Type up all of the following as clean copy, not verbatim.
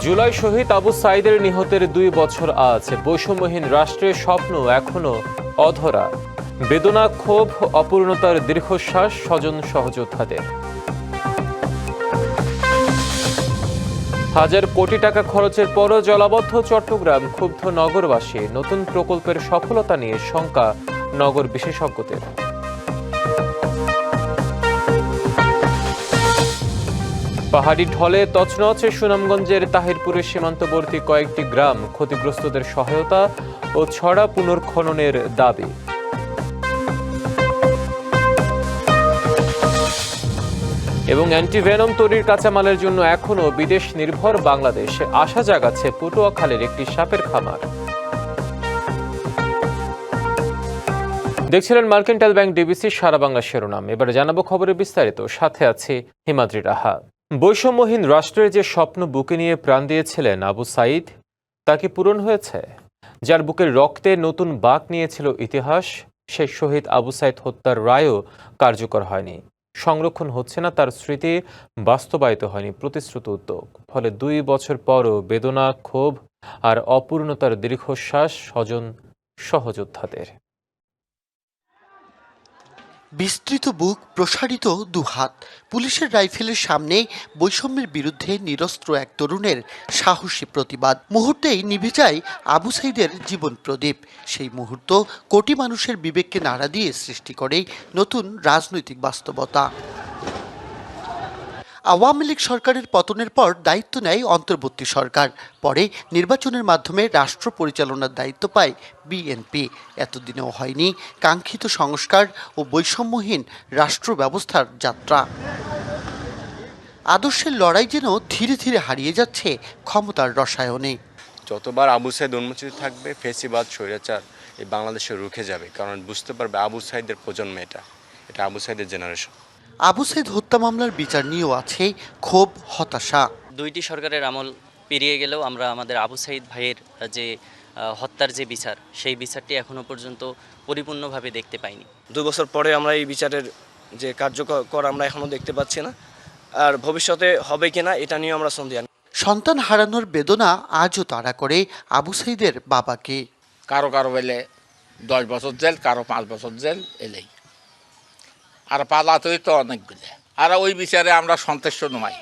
জুলাই শহীদ আবু সাঈদের নিহতের 2 বছর আজ। বৈষম্যহীন রাষ্ট্রের স্বপ্ন এখনো অধরা। বেদনা, ক্ষোভ, অপূর্ণতার দীর্ঘশ্বাস স্বজন সহযোদ্ধাদের। হাজার কোটি টাকা খরচের পরও জলাবদ্ধ চট্টগ্রাম, ক্ষুব্ধ নগরবাসী। নতুন প্রকল্পের সফলতা নিয়ে শঙ্কা নগর বিশেষজ্ঞদের। পাহাড়ি ঢলে তছনছ সুনামগঞ্জের তাহিরপুরের সীমান্তবর্তী কয়েকটি গ্রাম। ক্ষতিগ্রস্তদের সহায়তা ও ছড়া পুনর্খননের দাবি। এবং অ্যান্টিভেনম তৈরির কাঁচামালের জন্য এখনও বিদেশ নির্ভর বাংলাদেশ। আশা জাগাচ্ছে পটুয়াখালীর একটি সাপের খামার। দেখছিলেন মার্কেন্টাইল ব্যাংক ডিবিসি সারা বাংলা শিরোনাম। এবারে জানাবো খবরের বিস্তারিত। সাথে আছে হিমাদ্রি রাহা। বৈষম্যহীন রাষ্ট্রের যে স্বপ্ন বুকে নিয়ে প্রাণ দিয়েছিলেন আবু সাঈদ, তা কি পূরণ হয়েছে? যার বুকের রক্তে নতুন বাঁক নিয়েছিল ইতিহাস, সেই শহীদ আবু সাঈদ হত্যার রায়ও কার্যকর হয়নি। সংরক্ষণ হচ্ছে না তার স্মৃতি, বাস্তবায়িত হয়নি প্রতিশ্রুত উদ্যোগ। ফলে 2 বছর পরও বেদনা, ক্ষোভ আর অপূর্ণতার দীর্ঘশ্বাস স্বজন সহযোদ্ধাদের। বিস্তৃত বুক, প্রসারিত দুহাত, পুলিশের রাইফেলের সামনে বৈষম্যের বিরুদ্ধে নিরস্ত্র এক তরুণের সাহসী প্রতিবাদ। মুহূর্তেই নিভে যায় আবু সাঈদের জীবন প্রদীপ। সেই মুহূর্ত কোটি মানুষের বিবেককে নাড়া দিয়ে সৃষ্টি করে নতুন রাজনৈতিক বাস্তবতা। আওয়ামী লীগ সরকারের পতনের পর দায়িত্ব নেয় অন্তর্বর্তী সরকার। পরে নির্বাচনের মাধ্যমে রাষ্ট্র পরিচালনার দায়িত্ব পায় বিএনপি। এতদিনেও হয়নি কাঙ্ক্ষিত সংস্কার ও বৈষম্যহীন রাষ্ট্র ব্যবস্থার যাত্রা। আদর্শের লড়াই যেন ধীরে ধীরে হারিয়ে যাচ্ছে ক্ষমতার রসায়নে। যতবার আবু সাঈদ উন্মোচিত থাকবে, ফেসিবাদ, স্বৈরাচার এই বাংলাদেশে রুখে যাবে। কারণ বুঝতে পারবে আবু সাঈদের প্রজন্ম, এটা আবু সাঈদের জেনারেশন। আবু সাঈদ হত্যা মামলার বিচার নিয়েও আছে ক্ষোভ, হতাশা। 2টি সরকারের আমল পেরিয়ে গেলেও আমরা আমাদের আবু সাঈদ ভাইয়ের যে হত্যার যে বিচার, সেই বিচারটি এখনো পর্যন্ত পরিপূর্ণভাবে দেখতে পাইনি। 2 বছর পরে আমরা এই বিচারের যে কার্যকর আমরা এখনো দেখতে পাচ্ছি না। আর ভবিষ্যতে হবে কিনা এটা নিয়ে আমরা সন্দিহান। সন্তান হারানোর বেদনা আজও তাড়া করে আবু সাঈদের বাবাকে। কারো বেলে 10 বছর জেল, কারো 5 বছর জেল এলেই। আর পালাতেই তো অনেকগুলো। আর ওই বিচারে আমরা সন্তুষ্ট নয়।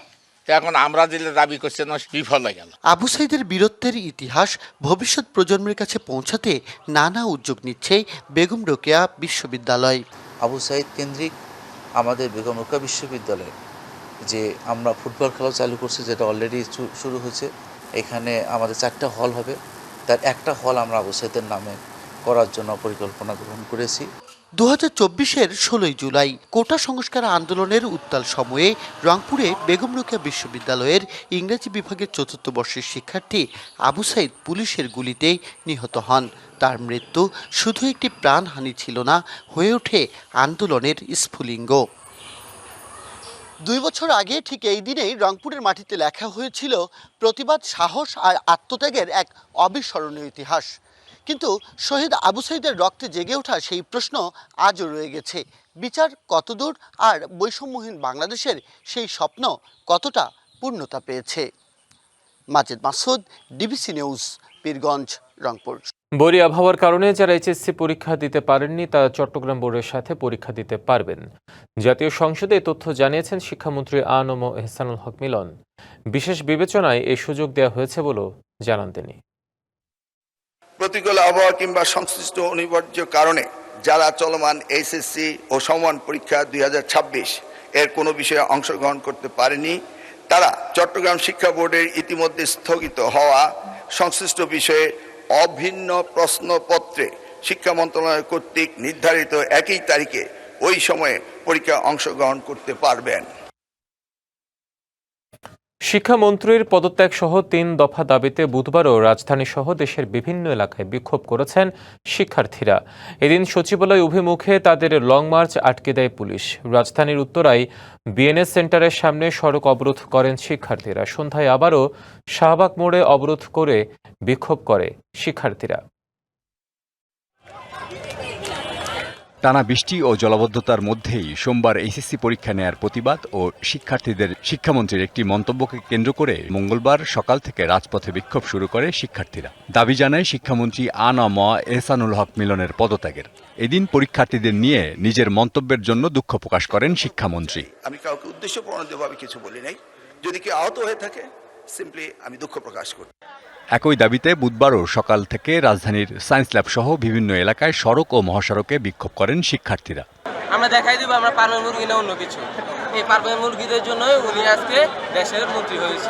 এখন আমরা দিলে দাবি করছে না, বিফল হয়ে গেল। আবু সাঈদের বীরত্বের ইতিহাস ভবিষ্যৎ প্রজন্মের কাছে পৌঁছাতে নানা উদ্যোগ নিচ্ছে বেগম রোকেয়া বিশ্ববিদ্যালয়। আবু সাঈদ কেন্দ্রিক আমাদের বেগম রোকেয়া বিশ্ববিদ্যালয়ে যে আমরা ফুটবল খেলাও চালু করছি, যেটা অলরেডি শুরু হয়েছে। এখানে আমাদের 4টা হল হবে, তার একটা হল আমরা আবু সাঈদের নামে করার জন্য পরিকল্পনা গ্রহণ করেছি। 2024-এর 16 জুলাই কোটা সংস্কার আন্দোলনের উত্তাল সময়ে রংপুরে বেগম রোকেয়া বিশ্ববিদ্যালয়ের ইংরেজি বিভাগের 4র্থ বর্ষের শিক্ষার্থী আবু সাঈদ পুলিশের গুলিতে নিহত হন। তার মৃত্যু শুধু একটি প্রাণহানি ছিল না, হয়ে ওঠে আন্দোলনের স্ফুলিঙ্গ। 2 বছর আগে ঠিক এই দিনেই রংপুরের মাটিতে লেখা হয়েছিল প্রতিবাদ, সাহস আর আত্মত্যাগের এক অবিস্মরণীয় ইতিহাস। কিন্তু শহীদ আবু সাঈদের রক্তে জেগে ওঠা সেই প্রশ্ন আজও রয়ে গেছে। বিচার কতদূর, আর বৈষম্যহীন বাংলাদেশের সেই স্বপ্ন কতটা পূর্ণতা পেয়েছে? মাজেদ মাসুদ, ডিবিসি নিউজ, পীরগঞ্জ, রংপুর। বৈরী আবহাওয়ার কারণে যারা এইচএসসি পরীক্ষা দিতে পারেননি, তারা চট্টগ্রাম বোর্ডের সাথে পরীক্ষা দিতে পারবেন। জাতীয় সংসদে এই তথ্য জানিয়েছেন শিক্ষামন্ত্রী আ.ন.ম এহসানুল হক মিলন। বিশেষ বিবেচনায় এই সুযোগ দেওয়া হয়েছে বলেও জানান তিনি। প্রতিকূল আবহাওয়া কিংবা সংশ্লিষ্ট অনিবার্য কারণে যারা চলমান এইচএসসি ও সমমান পরীক্ষা 2026 এর কোনো বিষয়ে অংশগ্রহণ করতে পারেনি, তারা চট্টগ্রাম শিক্ষা বোর্ডের ইতিমধ্যে স্থগিত হওয়া সংশ্লিষ্ট বিষয়ে অভিন্ন প্রশ্নপত্রে শিক্ষা মন্ত্রণালয় কর্তৃক নির্ধারিত একই তারিখে ওই সময়ে পরীক্ষা অংশগ্রহণ করতে পারবেন। শিক্ষামন্ত্রীর পদত্যাগ সহ 3 দফা দাবিতে বুধবারও রাজধানী সহ দেশের বিভিন্ন এলাকায় বিক্ষোভ করেছেন শিক্ষার্থীরা। এদিন সচিবালয় অভিমুখে তাদের লং মার্চ আটকে দেয় পুলিশ। রাজধানীর উত্তরায় বিএনএস সেন্টারের সামনে সড়ক অবরোধ করেন শিক্ষার্থীরা। সন্ধ্যায় আবারও শাহবাগ মোড়ে অবরোধ করে বিক্ষোভ করে শিক্ষার্থীরা। টানা বৃষ্টি ও জলাবদ্ধতার মধ্যেই সোমবার এইচএসসি পরীক্ষা নেয়ার প্রতিবাদ ও শিক্ষার্থীদের শিক্ষামন্ত্রীর একটি মন্তব্যকে কেন্দ্র করে মঙ্গলবার সকাল থেকে রাজপথে বিক্ষোভ শুরু করে শিক্ষার্থীরা। দাবি জানায় শিক্ষামন্ত্রী আ.ন.ম এহসানুল হক মিলনের পদত্যাগের। এদিন পরীক্ষার্থীদের নিয়ে নিজের মন্তব্যের জন্য দুঃখ প্রকাশ করেন শিক্ষামন্ত্রী। আমি কাউকে উদ্দেশ্য প্রণোদিতভাবে কিছু বলি নাই। যদি কেউ আহত হয়ে থাকে সিম্পলি আমি দুঃখ প্রকাশ করি। একই দাবিতে বুধবারও সকাল থেকে রাজধানীর সায়েন্স ল্যাব সহ বিভিন্ন এলাকায় সড়ক ও মহাসড়কে বিক্ষোভ করেন শিক্ষার্থীরা। আমরা দেখাই দিব আমরা পারবেন মুরগি না অন্য কিছু। এই পারবেন মুরগিদের জন্য উনি আজকে দেশের মন্ত্রী হয়েছে।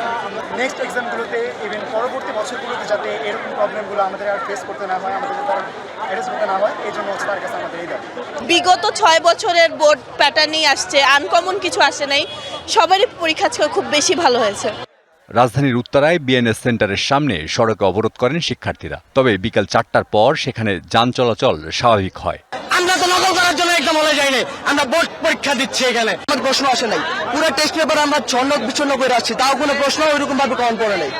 নেক্সট এক্সামগুলোতে ইভেন পরবর্তী বছরগুলোতে যাতে এরকম প্রবলেমগুলো আমাদের আর ফেস করতে না হয়, আমাদের যাতে অ্যাড্রেস করতে না হয়, এই জন্য তার কাছে আমাদের এই দাবি। বিগত 6 বছরের বোর্ড প্যাটার্নই আসছে, আনকমন কিছু আসে নাই। সবারই পরীক্ষা খুব বেশি ভালো হয়েছে। রাজধানীর উত্তরায় বিএনএস সেন্টারের সামনে সড়কে অবরোধ করেন শিক্ষার্থীরা। তবে বিকাল 4টার পর সেখানে যান চলাচল স্বাভাবিক হয়। আমরা তো নকল করার জন্য একদম হলে যাইনি, আমরা বোর্ড পরীক্ষা দিচ্ছি এখানে। আমার প্রশ্ন আসে নাই, পুরো টেস্ট পেপার আমরা ছন্ন বিচ্ছন্ন করে আসছি, তাও কোনো প্রশ্ন ওইরকম ভাবে কমন পড়ে নাই।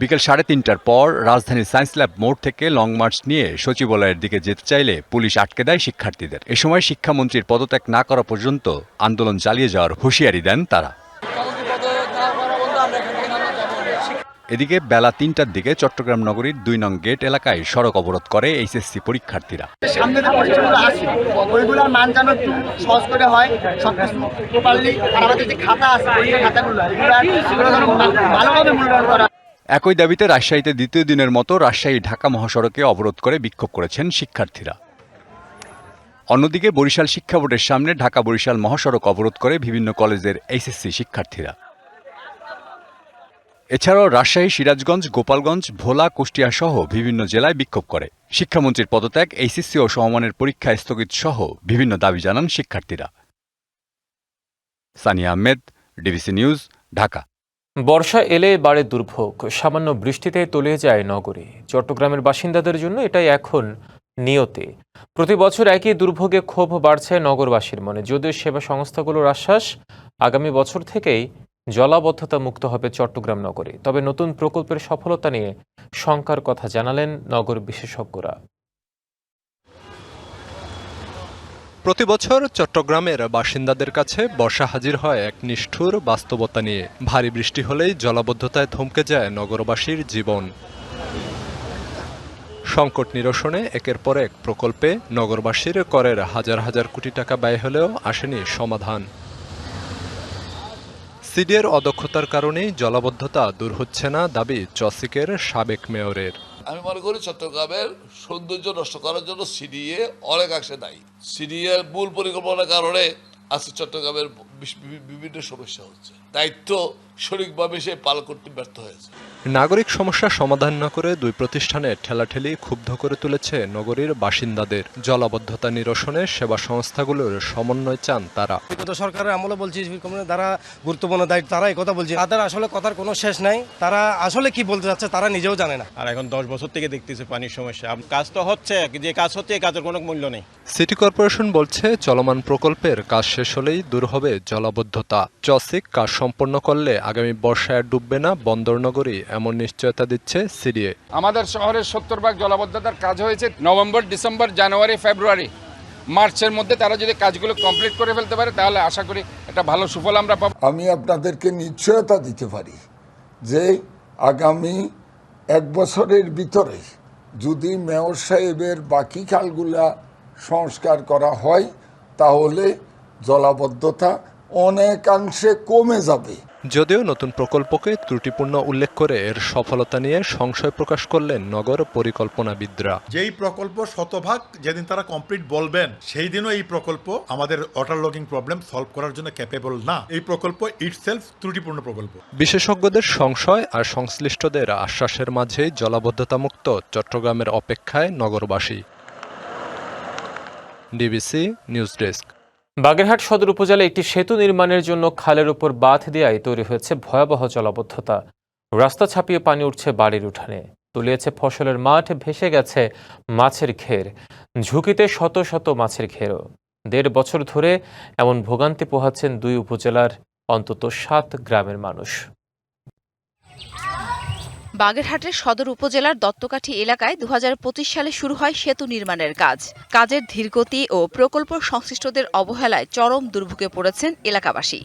বিকেল 3:30টার পর রাজধানীর সায়েন্স ল্যাব মোড় থেকে লং মার্চ নিয়ে সচিবালয়ের দিকে যেতে চাইলে পুলিশ আটকে দেয় শিক্ষার্থীদের। এ সময় শিক্ষামন্ত্রীর পদত্যাগ না করা পর্যন্ত আন্দোলন চালিয়ে যাওয়ার হুঁশিয়ারি দেন তারা। এদিকে বেলা 3টার দিকে চট্টগ্রাম নগরীর 2 নং গেট এলাকায় সড়ক অবরোধ করে এইচএসসি পরীক্ষার্থীরা। সামনে যে পরীক্ষাগুলো আছে ওইগুলোর মান যেন একটু সহজ করে হয়, সবকিছু প্রপারলি। আর আমাদের যে খাতা আছে পরীক্ষার খাতাগুলো এগুলো যেন ভালোভাবে মূল্যায়ন করা। একই দাবিতে রাজশাহীতে দ্বিতীয় দিনের মতো রাজশাহী ঢাকা মহাসড়কে অবরোধ করে বিক্ষোভ করেছেন শিক্ষার্থীরা। অন্যদিকে বরিশাল শিক্ষা বোর্ডের সামনে ঢাকা বরিশাল মহাসড়ক অবরোধ করে বিভিন্ন কলেজের এইচএসসি শিক্ষার্থীরা। এছাড়াও রাজশাহী, সিরাজগঞ্জ, গোপালগঞ্জ, ভোলা, কুষ্টিয়া সহ বিভিন্ন জেলায় বিক্ষোভ করে। শিক্ষামন্ত্রীর পদত্যাগ, এইচএসসি ও সমমানের পরীক্ষা স্থগিত সহ বিভিন্ন দাবি জানান শিক্ষার্থীরা। সানিয়া আহমেদ, ডিবিসি নিউজ, ঢাকা। বর্ষা এলে বাড়ে দুর্ভোগ, সামান্য বৃষ্টিতে তলিয়ে যায় নগরী। চট্টগ্রামের বাসিন্দাদের জন্য এটাই এখন নিয়তি। প্রতি বছর একই দুর্ভোগে ক্ষোভ বাড়ছে নগরবাসীর মনে। যদিও সেবা সংস্থাগুলোর আশ্বাস, আগামী বছর থেকেই জলাবদ্ধতা মুক্ত হবে চট্টগ্রাম নগরী। তবে নতুন প্রকল্পের সফলতা নিয়ে শঙ্কার কথা জানালেন নগর বিশেষজ্ঞরা। প্রতি বছর চট্টগ্রামের বাসিন্দাদের কাছে বর্ষা হাজির হয় এক নিষ্ঠুর বাস্তবতা নিয়ে। ভারী বৃষ্টি হলেই জলাবদ্ধতায় থমকে যায় নগরবাসীর জীবন। সংকট নিরসনে একের পর এক প্রকল্পে নগরবাসীর করের হাজার হাজার কোটি টাকা ব্যয় হলেও আসেনি সমাধান। সিডিএর অদক্ষতার কারণেই জলাবদ্ধতা দূর হচ্ছে না দাবি চসিকের সাবেক মেয়রের। আমি মনে করি চট্টগ্রামের সৌন্দর্য নষ্ট করার জন্য সিডিএ অনেকাংশে দায়ী। সিডিএর মূল পরিকল্পনার কারণে আজকে চট্টগ্রামের বিভিন্ন সমস্যা হচ্ছে। দায়িত্ব সঠিকভাবে সে পালন করতে ব্যর্থ হয়েছে। নাগরিক সমস্যা সমাধান না করে দুই প্রতিষ্ঠানে ঠেলাঠেলি ক্ষুব্ধ করে তুলেছে নগরীর বাসিন্দাদের। জলাবদ্ধতা নিরসনে সেবা সংস্থাগুলোর সমন্বয় চান তারা। বিগত সরকারের আমলে বলছি যারা গুরুত্বপূর্ণ দায়িত্ব তারা এই কথা বলছে, তাদের আসলে কথার কোনো শেষ নাই। তারা আসলে কি বলতে যাচ্ছে তারা নিজেও জানে না। আর এখন 10 বছর থেকে দেখতেছে পানির সমস্যা। কাজ তো হচ্ছে, যে কাজ হচ্ছে এই কাজের কোনো মূল্য নেই। সিটি কর্পোরেশন বলছে চলমান প্রকল্পের কাজ শেষ হলেই দূর হবে জলাবদ্ধতা। চসিক কাজ সম্পন্ন করলে আগামী বর্ষায় ডুববে না বন্দরনগরী, এমন নিশ্চয়তা দিচ্ছে সিডিএ। আমাদের শহরের 70% জলাবদ্ধতার কাজ হয়েছে নভেম্বর, ডিসেম্বর, জানুয়ারি, ফেব্রুয়ারি, মার্চের মধ্যে। তারা যদি কাজগুলো কমপ্লিট করে ফেলতে পারে তাহলে আশা করি একটা ভালো সুফল আমরা পাবো। আমি আপনাদেরকে নিশ্চয়তা দিতে পারি যে আগামী 1 বছরের ভিতরে যদি মেয়র সাহেবের বাকি খালগুলা সংস্কার করা হয় তাহলে জলাবদ্ধতা অনেকাংশে কমে যাবে। যদিও নতুন প্রকল্পকে ত্রুটিপূর্ণ উল্লেখ করে এর সফলতা নিয়ে সংশয় প্রকাশ করলেন নগর পরিকল্পনাবিদরা। যেই প্রকল্প শতভাগ যেদিন তারা কমপ্লিট বলবেন সেই দিনও এই প্রকল্প আমাদের ওয়াটার লগিং প্রবলেম সলভ করার জন্য ক্যাপেবল না। এই প্রকল্প ইটসেলফ ত্রুটিপূর্ণ প্রকল্প। বিশেষজ্ঞদের সংশয় আর সংশ্লিষ্টদের আশ্বাসের মাঝেই জলাবদ্ধতা মুক্ত চট্টগ্রামের অপেক্ষায় নগরবাসী। DBC news desk. বাগেরহাট সদর উপজেলায় একটি সেতু নির্মাণের জন্য খালের উপর বাঁধ দেয়ায় তৈরি হয়েছে ভয়াবহ জলাবদ্ধতা। রাস্তা ছাপিয়ে পানি উঠছে বাড়ির উঠানে, তলিয়েছে ফসলের মাঠ, ভেসে গেছে মাছের ঘের, ঝুঁকিতে শত শত মাছের ঘেরও। 1.5 বছর ধরে এমন ভোগান্তি পোহাচ্ছেন 2 উপজেলার অন্তত 7 গ্রামের মানুষ। বাগেরহাটের সদর উপজেলার দত্তকাঠি এলাকায় 2025 সালে শুরু হয় সেতু নির্মাণের কাজ। কাজের ধীরগতি ও প্রকল্প সংশ্লিষ্টদের অবহেলায় চরম দুর্ভোগে পড়েছেন এলাকাবাসী।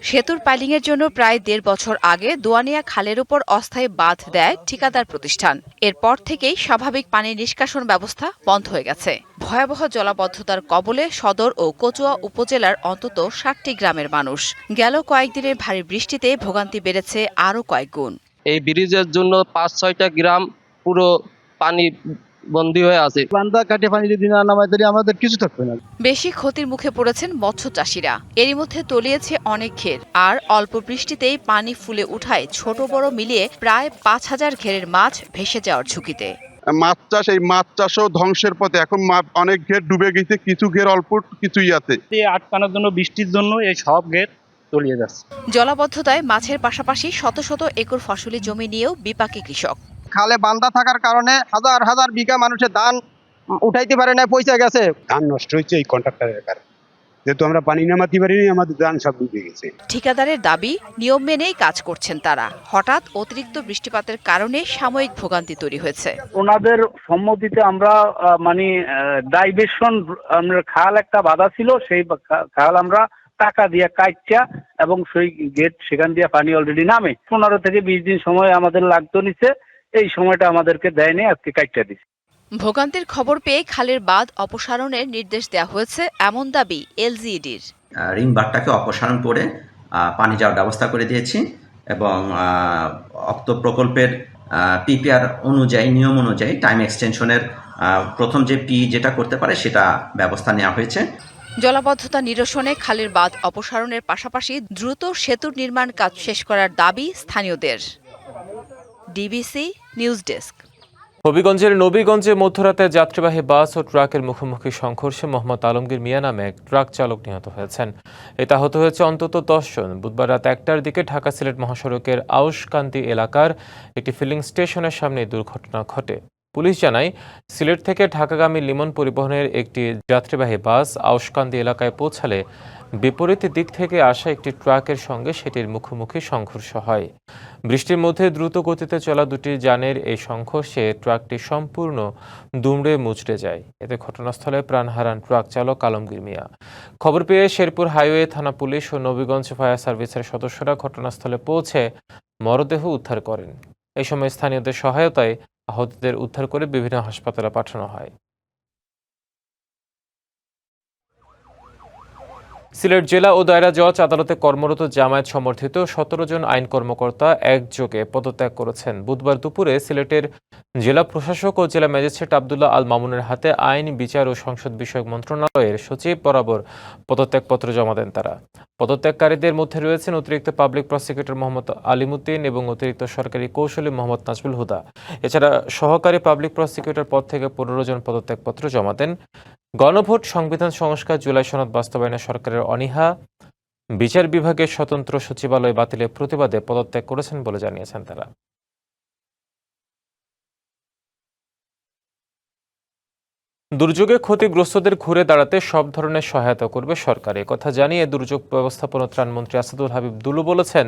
সেতুর পাইলিংয়ের জন্য প্রায় 1.5 বছর আগে দোয়ানিয়া খালের উপর অস্থায়ী বাঁধ দেয় ঠিকাদার প্রতিষ্ঠান। এরপর থেকেই স্বাভাবিক পানি নিষ্কাশন ব্যবস্থা বন্ধ হয়ে গেছে। ভয়াবহ জলাবদ্ধতার কবলে সদর ও কচুয়া উপজেলার অন্তত 60টি গ্রামের মানুষ। গেল কয়েকদিনের ভারী বৃষ্টিতে ভোগান্তি বেড়েছে আরও কয়েক গুণ। এই ব্রিজের জন্য 5-6টা গ্রাম পুরো পানি বন্দী হয়ে আছে। বান্দা কাটে পানি যদি না নামায় তাহলে আমাদের কিছু থাকবে না। বেশি ক্ষতির মুখে পড়েছেন মৎস্য চাষিরা। এরই মধ্যে তলিয়েছে অনেক ঘের, আর অল্প বৃষ্টিতেই পানি ফুলে উঠায় ছোট বড় মিলিয়ে প্রায় 5000 ঘেরের মাছ ভেসে যাওয়ার ঝুঁকিতে। মাছ চাষ, এই মাছ চাষও ধ্বংসের পথে। এখন অনেক ঘের ডুবে গেছে, কিছু ঘের অল্প কিছুই আছে। আটকানোর জন্য বৃষ্টির জন্য এই সব ঘের তলিয়ে যাচ্ছে। জলাবদ্ধতায় মাছের পাশাপাশি শত শত একর ফসলি জমি নিয়েও বিপাকে কৃষক। খালে বান্ধা থাকার কারণে হাজার হাজার বিঘা মানুষের ধান উঠাইতে পারে না, পয়সা গেছে। ধান নষ্ট হয়েছে এই কন্ট্রাক্টরের কারণে, যেহেতু আমরা পানি নামাতে পারিনি, আমাদের ধান সব ডুবে গেছে। ঠিকাদারের দাবি, নিয়ম মেনেই কাজ করছেন তারা। হঠাৎ অতিরিক্ত বৃষ্টিপাতের কারণে সাময়িক ভোগান্তি তৈরি হয়েছে। ওনাদের সম্মতিতে আমরা ডাইভারশন, আমরা খাল একটা বাধা ছিল, সেই খাল আমরা টাকা দিয়ে কাটছা এবং সেই গেট সেখান দিয়ে পানি অলরেডি নামে। 15 থেকে 20 দিন সময় আমাদের লাগতো নিচে, এই সময়টা আমাদেরকে দেয়নি, আজকে কাটটা দিচ্ছে। ভোগান্তির খবর পেয়ে খালের বাঁধ অপসারণের নির্দেশ দেওয়া হয়েছে, এমন দাবি এলজিইডির। রিং বাঁধটাকে অপসারণ করে পানি যাওয়ার ব্যবস্থা করে দিয়েছি এবং অক্ত প্রকল্পের পিপিআর অনুযায়ী, নিয়ম অনুযায়ী টাইম এক্সটেনশনের প্রথম যে যেটা করতে পারে সেটা ব্যবস্থা নেওয়া হয়েছে। জলাবদ্ধতা নিরসনে খালের বাঁধ অপসারণের পাশাপাশি দ্রুত সেতুর নির্মাণ কাজ শেষ করার দাবি স্থানীয়দের। DBC news desk. হবিগঞ্জের নবীগঞ্জে মধ্যরাতে যাত্রীবাহী বাস ও ট্রাকের মুখোমুখি সংঘর্ষে মোহাম্মদ আলমগীর মিয়া নামে এক ট্রাক চালক নিহত হয়েছেন। এতে আহত হয়েছে অন্তত 10 জন। বুধবার রাত 1টার দিকে ঢাকা সিলেট মহাসড়কের আউশকান্দি এলাকার একটি ফিলিং স্টেশনের সামনে দুর্ঘটনা ঘটে। পুলিশ জানায়, সিলেট থেকে ঢাকাগামী লিমন পরিবহনের একটি যাত্রীবাহী বাস আউশকান্দি এলাকায় পৌঁছালে বিপরীত দিক থেকে আসা একটি ট্রাকের সঙ্গে সেটির মুখোমুখি সংঘর্ষ হয়। বৃষ্টির মধ্যে দ্রুত গতিতে চলা দুটি যানের এই সংঘর্ষে ট্রাকটি সম্পূর্ণ দুমড়ে মুচড়ে যায়। এতে ঘটনাস্থলে প্রাণ হারান ট্রাক চালক আলমগীর মিয়া। খবর পেয়ে শেরপুর হাইওয়ে থানা পুলিশ ও নবীগঞ্জ ফায়ার সার্ভিসের সদস্যরা ঘটনাস্থলে পৌঁছে মরদেহ উদ্ধার করেন। এই সময় স্থানীয়দের সহায়তায় আহতদের উদ্ধার করে বিভিন্ন হাসপাতালে পাঠানো হয়। সিলেট জেলা ও দায়রা জজ আদালতে কর্মরত জামায়াত সমর্থিত 17 জন আইন কর্মকর্তা একযোগে পদত্যাগ করেছেন। বুধবার দুপুরে সিলেটের জেলা প্রশাসক ও জেলা ম্যাজিস্ট্রেট আব্দুল্লাহ আল মামুনের হাতে আইন, বিচার ও সংসদ বিষয়ক মন্ত্রণালয়ের সচিব বরাবর পদত্যাগপত্র জমা দেন তারা। পদত্যাগকারীদের মধ্যে রয়েছেন অতিরিক্ত পাবলিক প্রসিকিউটর মোহাম্মদ আলিমুদ্দিন এবং অতিরিক্ত সরকারি কৌশলী মোহাম্মদ নাজমুল হুদা। এছাড়া সহকারী পাবলিক প্রসিকিউটর পদ থেকে 15 জন পদত্যাগপত্র জমা দেন। গণভোট, সংবিধান সংস্কার, জুলাই সনদ বাস্তবায়নে সরকারের অনীহা, বিচার বিভাগের স্বতন্ত্র সচিবালয় বাতিলের প্রতিবাদে পদত্যাগ করেছেন বলে জানিয়েছেন তারা। দুর্যোগে ক্ষতিগ্রস্তদের ঘুরে দাঁড়াতে সব ধরনের সহায়তা করবে সরকার। কথা জানিয়ে দুর্যোগ ব্যবস্থাপনা ত্রাণমন্ত্রী আসাদুল হাবিব দুলু বলেছেন,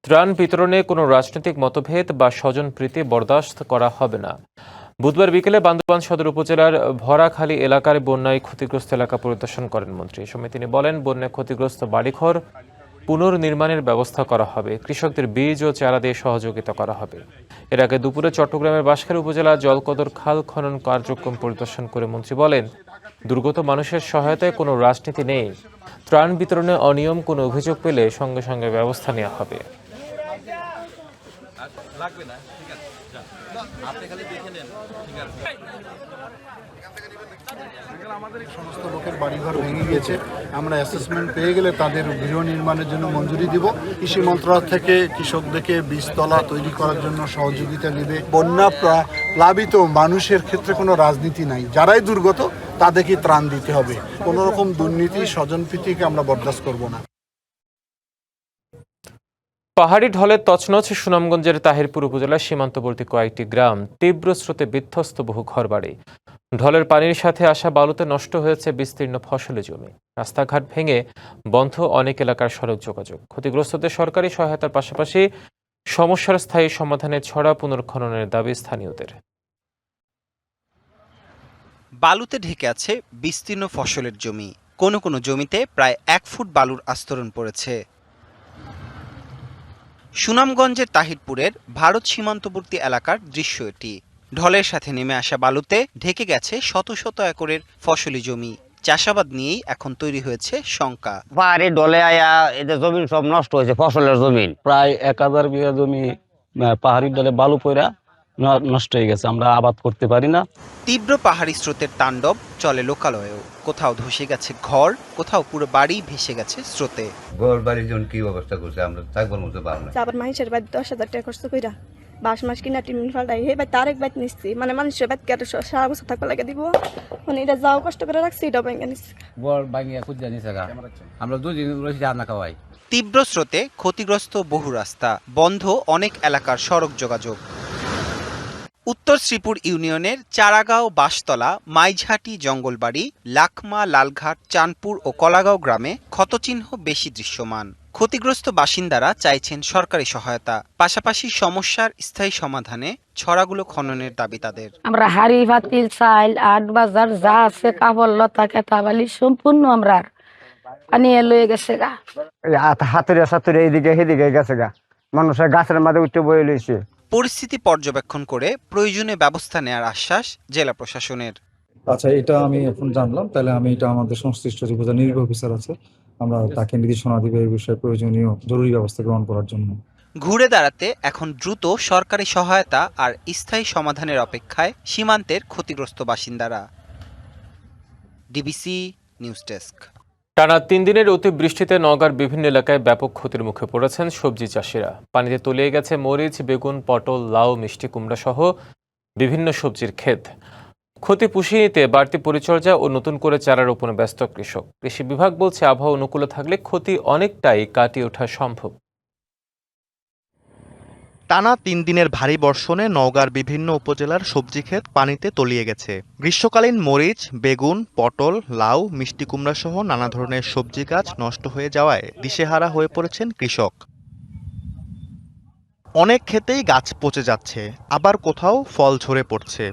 ত্রাণ বিতরণে কোনো রাজনৈতিক মতভেদ বা স্বজনপ্রীতি বরদাস্ত করা হবে না। বুধবার বিকেলে বান্দরবান সদর উপজেলার ভরাখালী এলাকার বন্যায় ক্ষতিগ্রস্ত এলাকা পরিদর্শন করেন মন্ত্রী। এ সময় তিনি বলেন, বন্যায় ক্ষতিগ্রস্ত বাড়িঘর পুনর্নির্মাণের ব্যবস্থা করা হবে, কৃষকদের বীজ ও চারা দিয়ে সহযোগিতা করা হবে। এর আগে দুপুরে চট্টগ্রামের বাঁশখালী উপজেলা জলকদর খাল খনন কার্যক্রম পরিদর্শন করে মন্ত্রী বলেন, দুর্গত মানুষের সহায়তায় কোনো রাজনীতি নেই। ত্রাণ বিতরণে অনিয়ম কোনো অভিযোগ পেলে সঙ্গে সঙ্গে ব্যবস্থা নেওয়া হবে। সমস্ত লোকের বাড়িঘর ভেঙে গেছে, আমরা অ্যাসেসমেন্ট পেয়ে গেলে তাদের গৃহ নির্মাণের জন্য মঞ্জুরি দিব। কৃষি মন্ত্রণালয় থেকে কৃষকদেরকে বীজতলা তৈরি করার জন্য সহযোগিতা দেবে। বন্যা প্লাবিত মানুষের ক্ষেত্রে কোনো রাজনীতি নাই, যারাই দুর্গত তাদেরকে ত্রাণ দিতে হবে। কোনো রকম দুর্নীতি, স্বজনপ্রীতিকে আমরা বরদাস্ত করব না। পাহাড়ি ঢলে তছনছ সুনামগঞ্জের তাহিরপুর উপজেলার সীমান্তবর্তী কয়েকটি গ্রাম। তীব্র স্রোতে বিধ্বস্ত বহু ঘরবাড়ি। ঢলের পানির সাথে আসা বালুতে নষ্ট হয়েছে বিস্তীর্ণ ফসলি জমি। রাস্তাঘাট ভেঙে বন্ধ অনেক এলাকার সড়ক যোগাযোগ। ক্ষতিগ্রস্তদের সরকারি সহায়তার পাশাপাশি সমস্যার স্থায়ী সমাধানে ছড়া পুনর্খননের দাবি স্থানীয়দের। বালুতে ঢেকে আছে বিস্তীর্ণ ফসলের জমি, কোনো কোনো জমিতে প্রায় 1 ফুট বালুর আস্তরণ পড়েছে। সুনামগঞ্জের তাহিরপুরের ভারত সীমান্তবর্তী এলাকার দৃশ্য এটি। ঢলের সাথে নেমে আসা বালুতে ঢেকে গেছে শত শত একরের ফসলি জমি। চাষাবাদ নিয়েই এখন তৈরি হয়েছে শঙ্কা। পাহাড়ি ঢলে আয়া এদের জমি সব নষ্ট হয়েছে, ফসলের জমি প্রায় 1000 বিঘা জমি পাহাড়ি ঢলে বালু পড়া নষ্ট হয়ে গেছে, আমরা আবাদ করতে পারি না। তীব্র পাহাড়ি স্রোতের তাণ্ডব চলে লোকালয়েও। কোথাও ধসে গেছে ঘর, কোথাও পুরো বাড়ি ভেসে গেছে স্রোতে। ঘর বাড়ির জন্য কি অবস্থা করছে আমরা থাকবার মতো পারবো না। আবার মানুষের বাড়ি 10,000 টাকা খরচ কইরা 22 মাস কিনা টিন ফালটাই হে ভাই তারেক বাইত নিচ্ছি, মানে মানুষের বাড়ি কেটে সারা বছর থাকবা লাগে দিব, মানে এটা যাও কষ্ট করে রাখছি, এটা ভাঙা নিচ্ছি বড় ভাঙিয়া খুঁজে নিছে আমরা দুদিন রয়েছি রান্না খাওয়াই। তীব্র স্রোতে ক্ষতিগ্রস্ত বহু রাস্তা, বন্ধ অনেক এলাকার সড়ক যোগাযোগ। উত্তর শ্রীপুর ইউনিয়নের চারাগাঁও, বাঁশতলা, মাইঝাটি, জঙ্গলবাড়ি, লাখমা, লালঘাট, চাঁদপুর ও কলাগাঁও গ্রামে ক্ষতচিহ্ন বেশি দৃশ্যমান। ক্ষতিগ্রস্ত বাসিন্দারা চাইছেন সরকারি সহায়তা, পাশাপাশি সমস্যার স্থায়ী সমাধানে ছড়াগুলো খননের দাবি তাদের। আমরা হাড়ি পাতিল চাইল 8 বাজার যা আছে কাপড় লতা কেতাবালি সম্পূর্ণ আমরা পানি লয়ে গেছে গা, হাতুরে সাতুরে এইদিকে সেদিকে গেছে গা, মানুষের গাছের মাঝে উঠে বয়ে লইছে। পরিস্থিতি পর্যবেক্ষণ করে প্রয়োজনীয় ব্যবস্থা নেওয়ার আশ্বাস জেলা প্রশাসনের। আচ্ছা, এটা আমি এখন জানলাম, তাহলে আমি এটা আমাদের সংশ্লিষ্ট যে নির্বাহী অফিসার আছে আমরা তাকে নির্দেশনা দিব এই বিষয়ে প্রয়োজনীয় জরুরি ব্যবস্থা গ্রহণ করার জন্য। ঘুরে দাঁড়াতে এখন দ্রুত সরকারি সহায়তা আর স্থায়ী সমাধানের অপেক্ষায় সীমান্তের ক্ষতিগ্রস্ত বাসিন্দারা। DBC news desk. টানা 3 দিনের অতিবৃষ্টিতে নওগাঁর বিভিন্ন এলাকায় ব্যাপক ক্ষতির মুখে পড়েছেন সবজি চাষিরা। পানিতে তলিয়ে গেছে মরিচ, বেগুন, পটল, লাউ, মিষ্টি কুমড়া সহ বিভিন্ন সবজির ক্ষেত। ক্ষতি পুষিয়ে নিতে বাড়তি পরিচর্যা ও নতুন করে চারা রোপণে ব্যস্ত কৃষক। কৃষি বিভাগ বলছে আবহাওয়া অনুকূলে থাকলে ক্ষতি অনেকটাই কাটিয়ে ওঠা সম্ভব। টানা 3 দিনের ভারী বর্ষণে নওগাঁর বিভিন্ন উপজেলার সবজি ক্ষেত পানিতে তলিয়ে গেছে। গ্রীষ্মকালীন মরিচ, বেগুন, পটল, লাউ, মিষ্টি কুমড়া সহ নানা ধরনের সবজি গাছ নষ্ট হয়ে যাওয়ায় দিশেহারা হয়ে পড়েছেন কৃষক। অনেক ক্ষেতেই গাছ পচে যাচ্ছে, আবার কোথাও ফল ঝরে পড়ছে।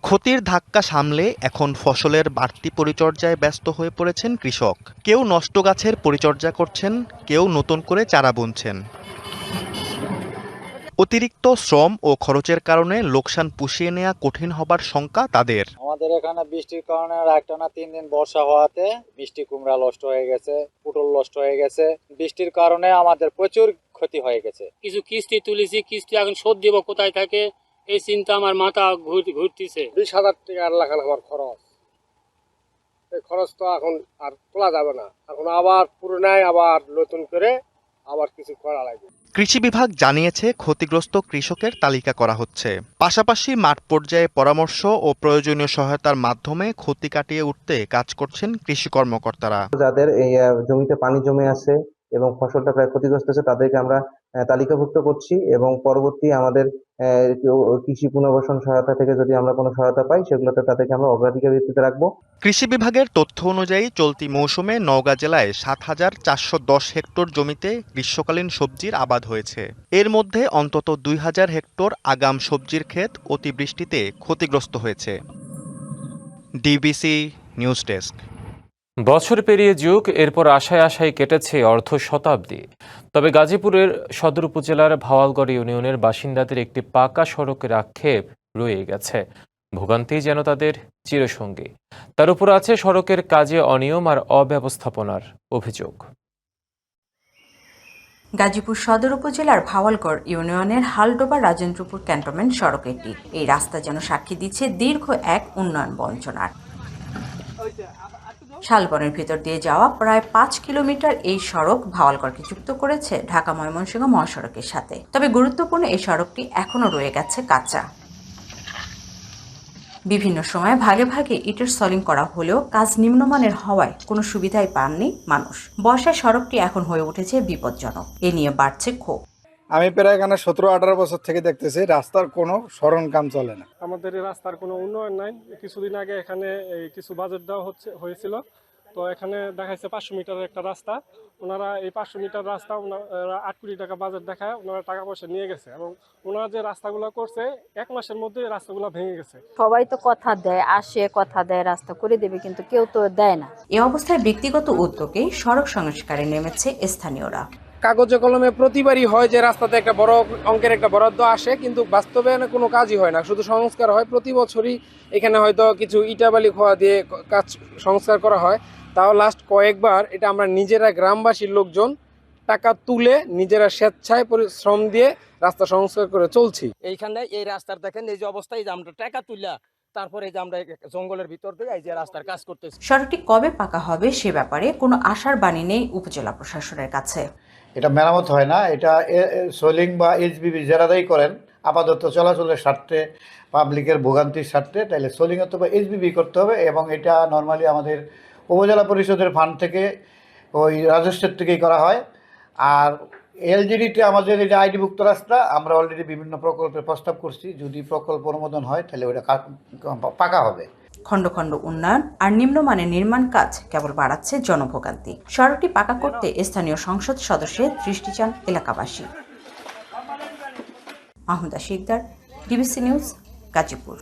ক্ষতির ধাক্কা সামলে এখন ফসলের বাড়তি পরিচর্যায় ব্যস্ত হয়ে পড়েছেন কৃষক। কেউ নষ্ট গাছের পরিচর্যা করছেন, কেউ নতুন করে চারা বুনছেন। অতিরিক্ত শ্রম ও খরচের কারণে লোকসান পুষিয়ে নেওয়া কঠিন হবার শঙ্কা তাদের। আমাদের এখানে বৃষ্টির কারণে একটানা 3 দিন বর্ষা হওয়াতে মিষ্টি কুমড়া নষ্ট হয়ে গেছে, পটল নষ্ট হয়ে গেছে। বৃষ্টির কারণে আমাদের প্রচুর ক্ষতি হয়ে গেছে। কিছু কিস্তি তুলেছি, কিস্তি এখন শোধ দিব কোথায় থাকে এই চিন্তা আমার মাথা ঘুরতেছে। 20,000 টাকা লাগান আমার খরচ, এই খরচ তো এখন আর তোলা যাবে না। এখন আবার পুরোনায় আবার নতুন করে আবার কিছু করা লাগবে। কৃষি বিভাগ জানিয়েছে ক্ষতিগ্রস্ত কৃষকের তালিকা করা হচ্ছে, পাশাপাশি মাঠ পর্যায়ে পরামর্শ ও প্রয়োজনীয় সহায়তার মাধ্যমে ক্ষতি কাটিয়ে উঠতে কাজ করছেন কৃষি কর্মকর্তারা। যাদের এই জমিতে পানি জমে আছে এবং ফসলটা প্রায় ক্ষতিগ্রস্ত হচ্ছে তাদেরকে আমরা তালিকাভুক্ত করছি এবং পরবর্তী আমাদের কৃষি পুনর্বাসন সহায়তা থেকে যদি আমরা কোনো সহায়তা পাই সেগুলোতে তাদেরকে আমরা অগ্রাধিকার ভিত্তিতে রাখবো। কৃষি বিভাগের তথ্য অনুযায়ী চলতি মৌসুমে নওগাঁ জেলায় ৭,৪১০ হেক্টর জমিতে গ্রীষ্মকালীন সবজির আবাদ হয়েছে। এর মধ্যে অন্তত ২,০০০ হেক্টর আগাম সবজির ক্ষেত অতিবৃষ্টিতে ক্ষতিগ্রস্ত হয়েছে। DBC news desk. বছর পেরিয়ে যুগ, এরপর আশায় আশায় কেটেছে অর্ধ শতাব্দী। তবে গাজীপুরের সদর উপজেলার ভাওয়ালগড় ইউনিয়নের বাসিন্দাদের একটি পাকা সড়কের আক্ষেপ রয়ে গেছে। ভোগান্তি যেন তাদের চিরসঙ্গী। তার উপর আছে সড়কের কাজে অনিয়ম আর অব্যবস্থাপনার অভিযোগ। গাজীপুর সদর উপজেলার ভাওয়ালগড় ইউনিয়নের হালডোবা রাজেন্দ্রপুর ক্যান্টনমেন্ট সড়ক এটি। এই রাস্তা যেন সাক্ষী দিচ্ছে দীর্ঘ এক উন্নয়ন বঞ্চনার। শালবনের ভিতর দিয়ে যাওয়া প্রায় 5 কিলোমিটার এই সড়ক ভাওয়ালগড়কে যুক্ত করেছে ঢাকা ময়মনসিংহ মহাসড়কের সাথে। তবে গুরুত্বপূর্ণ এই সড়কটি এখনও রয়ে গেছে কাঁচা। বিভিন্ন সময়ে ভাগে ভাগে ইটের সলিং করা হলেও কাজ নিম্নমানের হওয়ায় কোনো সুবিধাই পাননি মানুষ। বর্ষায় সড়কটি এখন হয়ে উঠেছে বিপজ্জনক। এ নিয়ে বাড়ছে ক্ষোভ। আমি প্রায় এখানে 17-18 বছর থেকে দেখতেছি রাস্তার কোনো সরণ কাম চলে না। আমাদের এই রাস্তার কোনো উন্নয়ন নাই। কিছুদিন আগে এখানে কিছু বাজেট দেওয়া হয়েছিল, তো তো এখানে দেখাইছে 500 মিটারের একটা রাস্তা, ওনারা এই 500 মিটার রাস্তা ওনারা 8 কোটি টাকা বাজেট দেখায় ওনারা টাকা পয়সা নিয়ে গেছে, এবং ওনারা যে রাস্তাগুলো করছে 1 মাসের মধ্যে রাস্তাগুলো ভেঙে গেছে। সবাই তো কথা দেয়, আসে কথা দেয় রাস্তা করে দেবে, কিন্তু কেউ তো দেয় না। এ অবস্থায় ব্যক্তিগত উদ্যোগে সড়ক সংস্কারে নেমেছে স্থানীয়রা। কাগজে কলমে প্রতিবারই হয় যে রাস্তাতে একটা বড় অঙ্কের একটা বরাদ্দ আসে, কিন্তু বাস্তবে কোনো কাজই হয় না, শুধু সংস্কার হয়। প্রতি বছরই এখানে হয়তো কিছু ইটাবালি খোয়া দিয়ে কাজ সংস্কার করা হয়, তাও লাস্ট কয়েকবার এটা আমরা নিজেরা গ্রামবাসীর লোকজন টাকা তুলে নিজেরা স্বেচ্ছায় পরিশ্রম দিয়ে রাস্তা সংস্কার করে চলছি। এইখানে এই রাস্তার দেখেন এই যে অবস্থায়, যে আমরা টাকা তুলা তারপরে যে আমরা জঙ্গলের ভিতর দিয়ে এই যে রাস্তার কাজ করতেছি। সড়কটি কবে পাকা হবে সে ব্যাপারে কোনো আশার বাণী নেই উপজেলা প্রশাসনের কাছে। এটা মেরামত হয় না, এটা সোলিং বা এইচবিবি যারাই করেন আপাতত চলাচলের স্বার্থে, পাবলিকের ভোগান্তির স্বার্থে, তাহলে সোলিং অথবা এইচবিবি করতে হবে, এবং এটা নর্মালি আমাদের উপজেলা পরিষদের ফান্ড থেকে ওই রাজস্বের থেকেই করা হয়। আর এলজিডিতে আমাদের এই যে আইডিভুক্ত রাস্তা আমরা অলরেডি বিভিন্ন প্রকল্পের প্রস্তাব করছি, যদি প্রকল্প অনুমোদন হয় তাহলে ওটা পাকা হবে। খণ্ড খণ্ড উন্নয়ন আর নিম্নমানের নির্মাণ কাজ কেবল বাড়াচ্ছে জনভোগান্তি। সড়কটি পাকা করতে স্থানীয় সংসদ সদস্যের দৃষ্টি চান এলাকাবাসী। Mahmuda Sikder, DBC news, Gazipur.